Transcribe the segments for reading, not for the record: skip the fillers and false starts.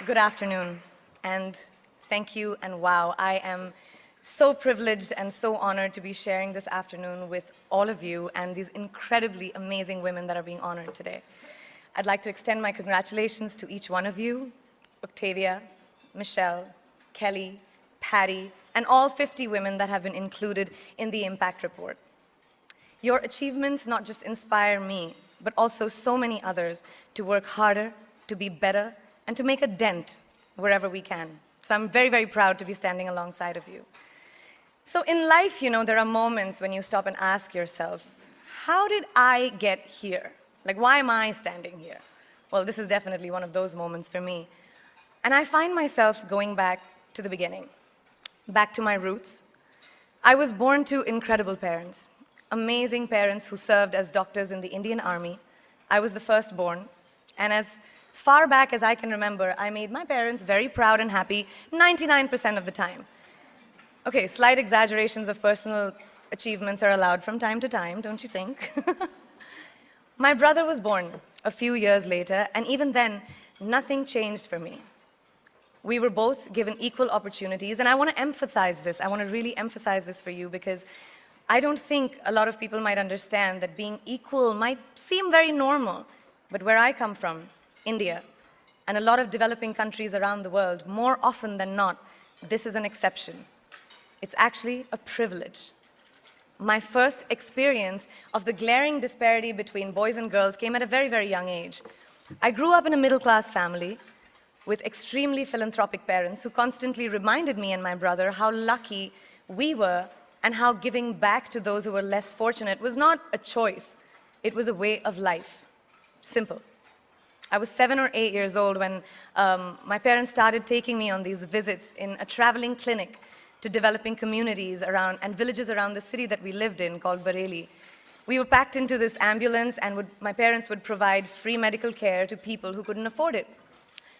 Good afternoon, and thank you, and wow, I am so privileged and so honored to be sharing this afternoon with all of you and these incredibly amazing women that are being honored today. I'd like to extend my congratulations to each one of you, Octavia, Michelle, Kelly, Patty, and all 50 women that have been included in the Impact Report. Your achievements not just inspire me, but also so many others to work harder, to be better, and to make a dent wherever we can. So I'm very, very proud to be standing alongside of you. So in life, there are moments when you stop and ask yourself, how did I get here? Like, why am I standing here? Well, this is definitely one of those moments for me. And I find myself going back to the beginning, back to my roots. I was born to incredible parents, amazing parents who served as doctors in the Indian Army. I was the firstborn, and as far back as I can remember, I made my parents very proud and happy 99% of the time. Okay, slight exaggerations of personal achievements are allowed from time to time, don't you think? My brother was born a few years later, and even then, nothing changed for me. We were both given equal opportunities, and I want to emphasize this. I want to really emphasize this for you because I don't think a lot of people might understand that being equal might seem very normal, but where I come from, India, and a lot of developing countries around the world, more often than not, this is an exception. It's actually a privilege. My first experience of the glaring disparity between boys and girls came at a very, very young age. I grew up in a middle-class family with extremely philanthropic parents who constantly reminded me and my brother how lucky we were and how giving back to those who were less fortunate was not a choice, it was a way of life. Simple. I was 7 or 8 years old when my parents started taking me on these visits in a traveling clinic to developing communities around and villages around the city that we lived in called Bareilly. We were packed into this ambulance and my parents would provide free medical care to people who couldn't afford it.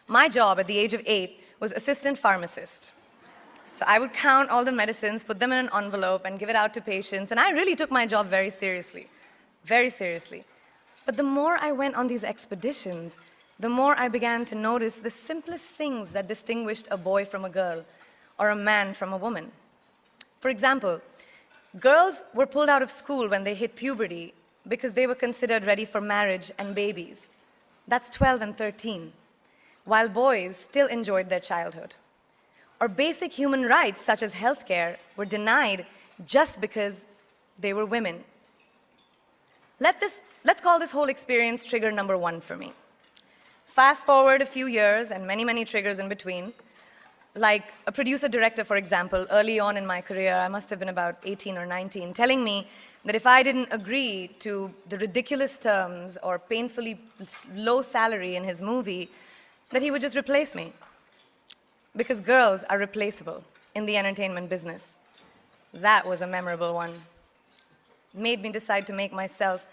My job at the age of 8 was assistant pharmacist. So I would count all the medicines, put them in an envelope and give it out to patients, and I really took my job very seriously, very seriously. But the more I went on these expeditions, the more I began to notice the simplest things that distinguished a boy from a girl or a man from a woman. For example, girls were pulled out of school when they hit puberty because they were considered ready for marriage and babies. That's 12 and 13, while boys still enjoyed their childhood. Or basic human rights, such as healthcare, were denied just because they were women. Let's call this whole experience trigger number 1 for me. Fast forward a few years and many, many triggers in between. Like a producer-director, for example, early on in my career, I must have been about 18 or 19, telling me that if I didn't agree to the ridiculous terms or painfully low salary in his movie, that he would just replace me. Because girls are replaceable in the entertainment business. That was a memorable one. Made me decide to make myself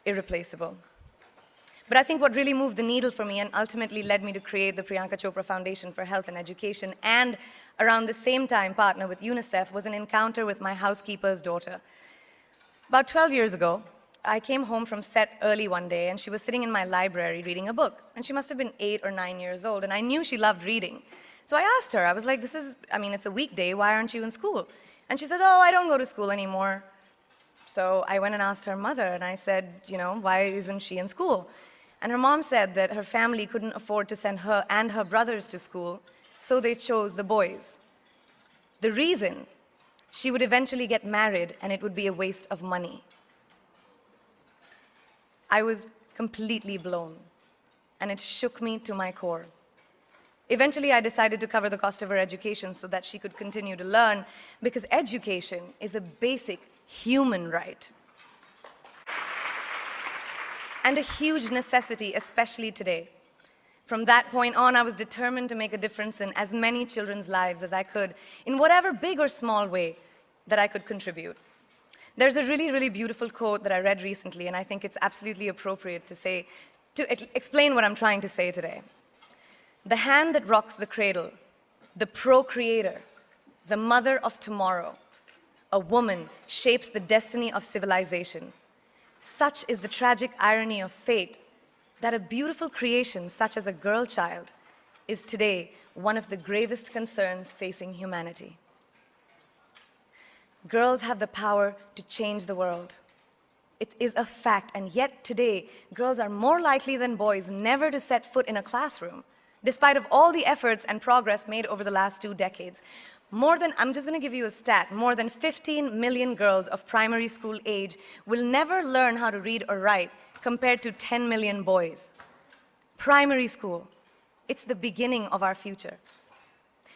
irreplaceable. But I think what really moved the needle for me and ultimately led me to create the Priyanka Chopra Foundation for Health and Education and around the same time partner with UNICEF was an encounter with my housekeeper's daughter. About 12 years ago, I came home from set early one day and she was sitting in my library reading a book. And she must have been 8 or 9 years old and I knew she loved reading. So I asked her, I was like, it's a weekday, why aren't you in school? And she said, oh, I don't go to school anymore. So I went and asked her mother, and I said, why isn't she in school? And her mom said that her family couldn't afford to send her and her brothers to school, so they chose the boys. The reason, she would eventually get married, and it would be a waste of money. I was completely blown, and it shook me to my core. Eventually, I decided to cover the cost of her education so that she could continue to learn, because education is a basic human right. And a huge necessity, especially today. From that point on, I was determined to make a difference in as many children's lives as I could, in whatever big or small way that I could contribute. There's a really, really beautiful quote that I read recently, and I think it's absolutely appropriate to explain what I'm trying to say today. The hand that rocks the cradle, the procreator, the mother of tomorrow, a woman shapes the destiny of civilization. Such is the tragic irony of fate that a beautiful creation such as a girl child is today one of the gravest concerns facing humanity. Girls have the power to change the world. It is a fact, and yet today, girls are more likely than boys never to set foot in a classroom, despite of all the efforts and progress made over the last 2 decades. I'm just going to give you a stat, more than 15 million girls of primary school age will never learn how to read or write, compared to 10 million boys. Primary school, it's the beginning of our future.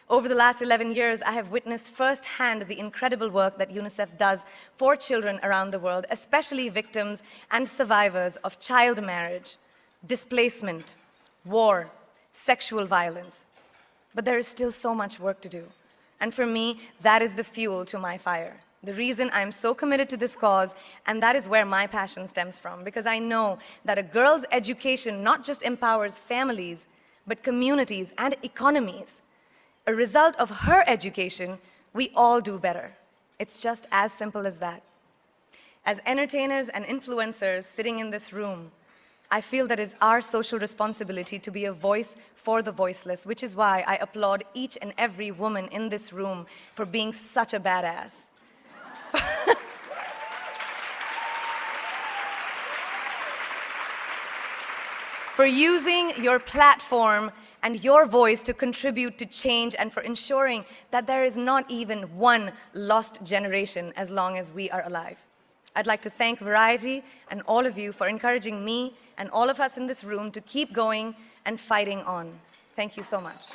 Over the last 11 years, I have witnessed firsthand the incredible work that UNICEF does for children around the world, especially victims and survivors of child marriage, displacement, war, sexual violence. But there is still so much work to do. And for me, that is the fuel to my fire. The reason I'm so committed to this cause, and that is where my passion stems from, because I know that a girl's education not just empowers families, but communities and economies. A result of her education, we all do better. It's just as simple as that. As entertainers and influencers sitting in this room, I feel that it's our social responsibility to be a voice for the voiceless, which is why I applaud each and every woman in this room for being such a badass. For using your platform and your voice to contribute to change, and for ensuring that there is not even one lost generation as long as we are alive. I'd like to thank Variety and all of you for encouraging me and all of us in this room to keep going and fighting on. Thank you so much.